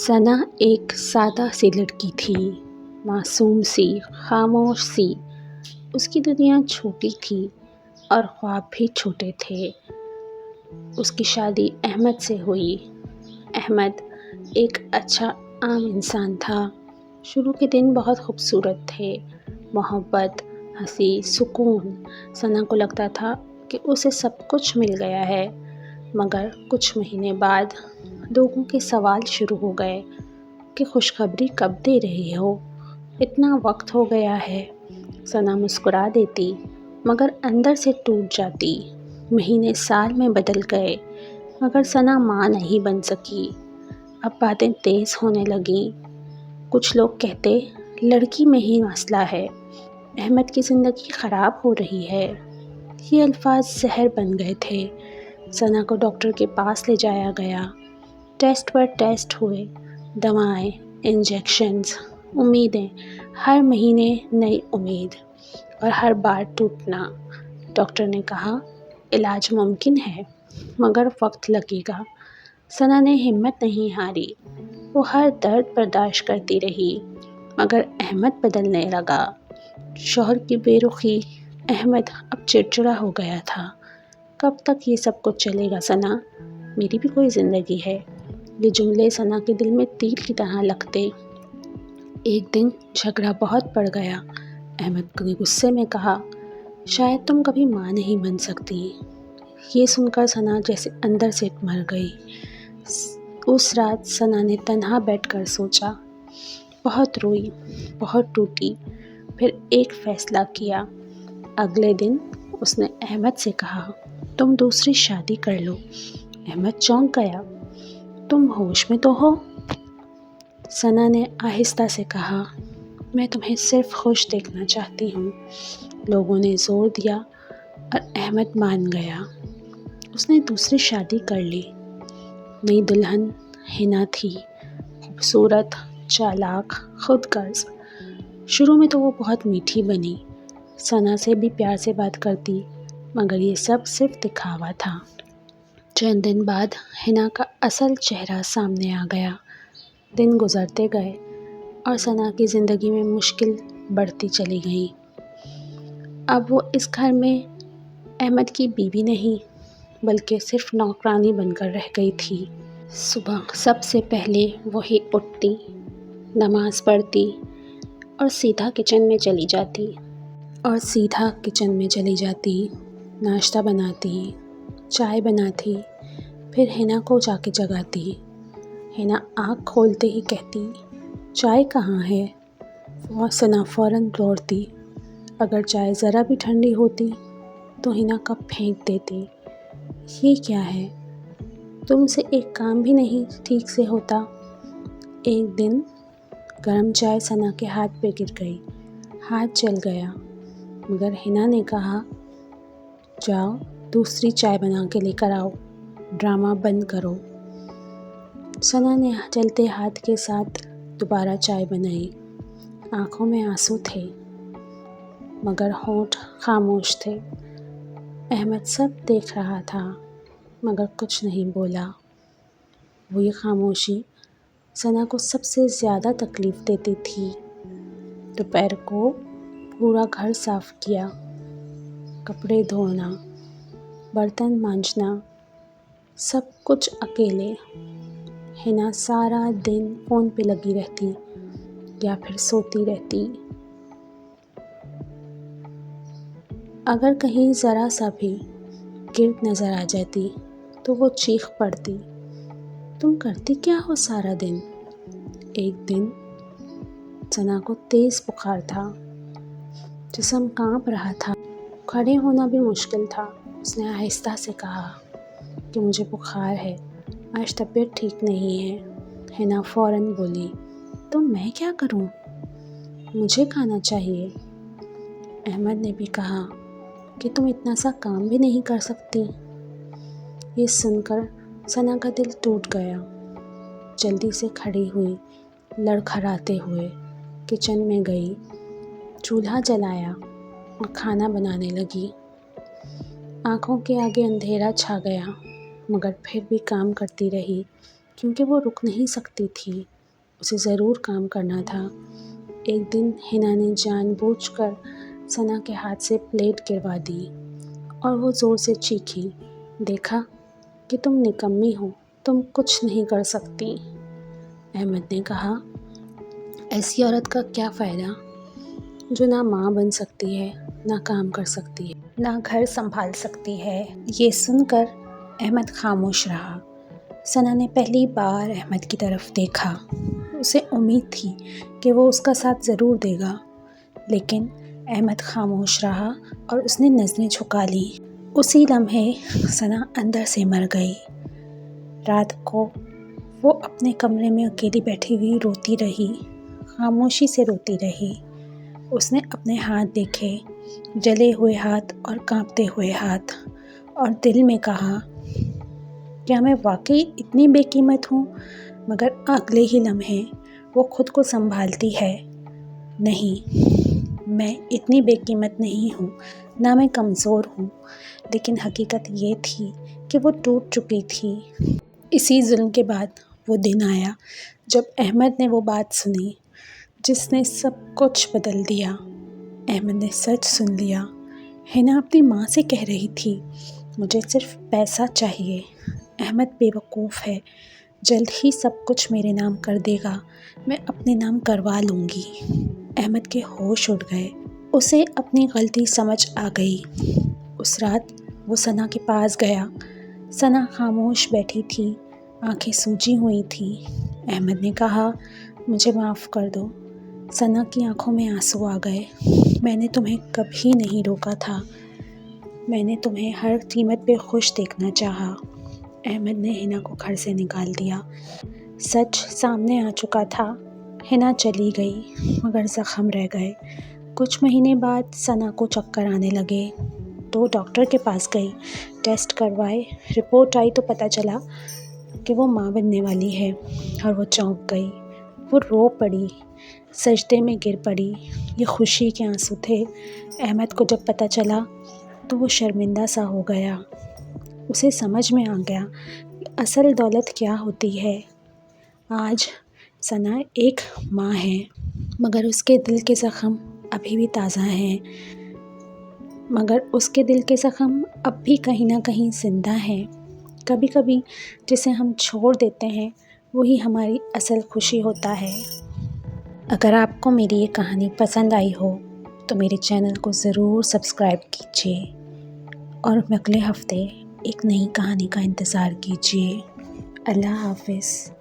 ثنا ایک سادہ سی لڑکی تھی، معصوم سی، خاموش سی۔ اس کی دنیا چھوٹی تھی اور خواب بھی چھوٹے تھے۔ اس کی شادی احمد سے ہوئی۔ احمد ایک اچھا عام انسان تھا۔ شروع کے دن بہت خوبصورت تھے، محبت، ہنسی، سکون۔ ثنا کو لگتا تھا کہ اسے سب کچھ مل گیا ہے، مگر کچھ مہینے بعد لوگوں کے سوال شروع ہو گئے کہ خوشخبری کب دے رہی ہو، اتنا وقت ہو گیا ہے۔ ثنا مسکرا دیتی مگر اندر سے ٹوٹ جاتی۔ مہینے سال میں بدل گئے مگر ثنا ماں نہیں بن سکی۔ اب باتیں تیز ہونے لگیں۔ کچھ لوگ کہتے لڑکی میں ہی مسئلہ ہے، احمد کی زندگی خراب ہو رہی ہے۔ یہ الفاظ زہر بن گئے تھے۔ ثنا کو ڈاکٹر کے پاس لے جایا گیا۔ ٹیسٹ پر ٹیسٹ ہوئے، دوائیں، انجیکشنز، امیدیں، ہر مہینے نئی امید اور ہر بار ٹوٹنا۔ ڈاکٹر نے کہا علاج ممکن ہے مگر وقت لگے گا۔ ثنا نے ہمت نہیں ہاری۔ وہ ہر درد برداشت کرتی رہی مگر احمد بدلنے لگا۔ شوہر کی بے رخی، احمد اب چڑچڑا ہو گیا تھا۔ کب تک یہ سب کچھ چلے گا ثنا؟ میری بھی کوئی زندگی ہے۔ یہ جملے ثنا کے دل میں تیر کی طرح لگتے۔ ایک دن جھگڑا بہت بڑھ گیا۔ احمد نے غصے میں کہا شاید تم کبھی ماں نہیں بن سکتی۔ یہ سن کر ثنا جیسے اندر سے مر گئی۔ اس رات ثنا نے تنہا بیٹھ کر سوچا، بہت روئی، بہت ٹوٹی، پھر ایک فیصلہ کیا۔ اگلے دن اس نے احمد سے کہا تم دوسری شادی کر لو۔ احمد چونک گیا، تم ہوش میں تو ہو؟ ثنا نے آہستہ سے کہا میں تمہیں صرف خوش دیکھنا چاہتی ہوں۔ لوگوں نے زور دیا اور احمد مان گیا۔ اس نے دوسری شادی کر لی۔ نئی دلہن حنا تھی، خوبصورت، چالاک، خود غرض۔ شروع میں تو وہ بہت میٹھی بنی، ثنا سے بھی پیار سے بات کرتی، مگر یہ سب صرف دکھاوا تھا۔ چند دن بعد حنا کا اصل چہرہ سامنے آ گیا۔ دن گزرتے گئے اور ثنا کی زندگی میں مشکل بڑھتی چلی گئی۔ اب وہ اس گھر میں احمد کی بیوی نہیں بلکہ صرف نوکرانی بن کر رہ گئی تھی۔ صبح سب سے پہلے وہی اٹھتی، نماز پڑھتی اور سیدھا کچن میں چلی جاتی، ناشتہ بناتی، چائے بناتی، پھر حنا کو جا کے جگاتی۔ حنا آنکھ کھولتے ہی کہتی چائے کہاں ہے؟ ثنا فوراً دوڑتی۔ اگر چائے ذرا بھی ٹھنڈی ہوتی تو حنا کپ پھینک دیتی۔ یہ کیا ہے؟ تم سے ایک کام بھی نہیں ٹھیک سے ہوتا۔ ایک دن گرم چائے ثنا کے ہاتھ پہ گر گئی، ہاتھ جل گیا، مگر حنا نے کہا جاؤ دوسری چائے بنا کے لے کر آؤ، ڈرامہ بند کرو۔ ثنا نے جلتے ہاتھ کے ساتھ دوبارہ چائے بنائی۔ آنکھوں میں آنسو تھے مگر ہونٹ خاموش تھے۔ احمد سب دیکھ رہا تھا مگر کچھ نہیں بولا۔ وہ یہ خاموشی ثنا کو سب سے زیادہ تکلیف دیتی تھی۔ دوپہر کو پورا گھر صاف کیا، کپڑے دھونا، برتن مانجنا، سب کچھ اکیلے۔ حنا سارا دن فون پہ لگی رہتی یا پھر سوتی رہتی۔ اگر کہیں ذرا سا بھی گرد نظر آ جاتی تو وہ چیخ پڑتی تم کرتی کیا ہو سارا دن؟ ایک دن ثنا کو تیز بخار تھا، جسم کانپ رہا تھا، کھڑے ہونا بھی مشکل تھا۔ اس نے آہستہ سے کہا کہ مجھے بخار ہے، آج طبیعت ٹھیک نہیں ہے۔ حنا فوراً بولی تو میں کیا کروں؟ مجھے کھانا چاہیے۔ احمد نے بھی کہا کہ تم اتنا سا کام بھی نہیں کر سکتی۔ یہ سن کر ثنا کا دل ٹوٹ گیا۔ جلدی سے کھڑی ہوئی، لڑکھڑاتے ہوئے کچن میں گئی، چولہا جلایا اور کھانا بنانے لگی۔ آنکھوں کے آگے اندھیرا چھا گیا مگر پھر بھی کام کرتی رہی کیونکہ وہ رک نہیں سکتی تھی۔ اسے ضرور کام کرنا تھا۔ ایک دن حنا نے جان بوجھ کر ثنا کے ہاتھ سے پلیٹ گروا دی اور وہ زور سے چیخی، دیکھا کہ تم نکمی ہو، تم کچھ نہیں کر سکتی۔ احمد نے کہا، ایسی عورت کا کیا فائدہ جو نہ ماں بن سکتی ہے، نہ کام کر سکتی ہے، نہ گھر سنبھال سکتی ہے۔ یہ سن کر احمد خاموش رہا۔ ثنا نے پہلی بار احمد کی طرف دیکھا۔ اسے امید تھی کہ وہ اس کا ساتھ ضرور دے گا، لیکن احمد خاموش رہا اور اس نے نظریں جھکا لیں۔ اسی لمحے ثنا اندر سے مر گئی۔ رات کو وہ اپنے کمرے میں اکیلی بیٹھی ہوئی روتی رہی، خاموشی سے روتی رہی۔ اس نے اپنے ہاتھ دیکھے، جلے ہوئے ہاتھ اور کانپتے ہوئے ہاتھ، اور دل میں کہا، کیا میں واقعی اتنی بے قیمت ہوں؟ مگر اگلے ہی لمحے وہ خود کو سنبھالتی ہے، نہیں، میں اتنی بے قیمت نہیں ہوں، نہ میں کمزور ہوں، لیکن حقیقت یہ تھی کہ وہ ٹوٹ چکی تھی۔ اسی ظلم کے بعد وہ دن آیا جب احمد نے وہ بات سنی جس نے سب کچھ بدل دیا۔ احمد نے سچ سن لیا۔ حنا اپنی ماں سے کہہ رہی تھی، مجھے صرف پیسہ چاہیے۔ احمد بے وقوف ہے، جلد ہی سب کچھ میرے نام کر دے گا، میں اپنے نام کروا لوں گی۔ احمد کے ہوش اڑ گئے۔ اسے اپنی غلطی سمجھ آ گئی۔ اس رات وہ ثنا کے پاس گیا۔ ثنا خاموش بیٹھی تھی، آنکھیں سوجی ہوئی تھیں۔ احمد نے کہا، مجھے معاف کر دو۔ ثنا کی آنکھوں میں آنسو آ گئے۔ میں نے تمہیں کبھی نہیں روکا تھا، میں نے تمہیں ہر قیمت پہ خوش دیکھنا چاہا۔ احمد نے حنا کو گھر سے نکال دیا۔ سچ سامنے آ چکا تھا۔ حنا چلی گئی مگر زخم رہ گئے۔ کچھ مہینے بعد ثنا کو چکر آنے لگے تو ڈاکٹر کے پاس گئی، ٹیسٹ کروائے، رپورٹ آئی تو پتہ چلا کہ وہ ماں بننے والی ہے، اور وہ چونک گئی۔ وہ رو پڑی، سجدے میں گر پڑی۔ یہ خوشی کے آنسو تھے۔ احمد کو جب پتہ چلا تو وہ شرمندہ سا ہو گیا۔ اسے سمجھ میں آ گیا کہ اصل دولت کیا ہوتی ہے۔ آج ثنا ایک ماں ہے، مگر اس کے دل کے زخم ابھی بھی تازہ ہیں، مگر اس کے دل کے زخم اب بھی کہیں نہ کہیں زندہ ہیں۔ کبھی کبھی جسے ہم چھوڑ دیتے ہیں وہی ہماری اصل خوشی ہوتا ہے۔ اگر آپ کو میری یہ کہانی پسند آئی ہو تو میرے چینل کو ضرور سبسکرائب کیجیے اور اگلے ہفتے ایک نئی کہانی کا انتظار کیجیے۔ اللہ حافظ۔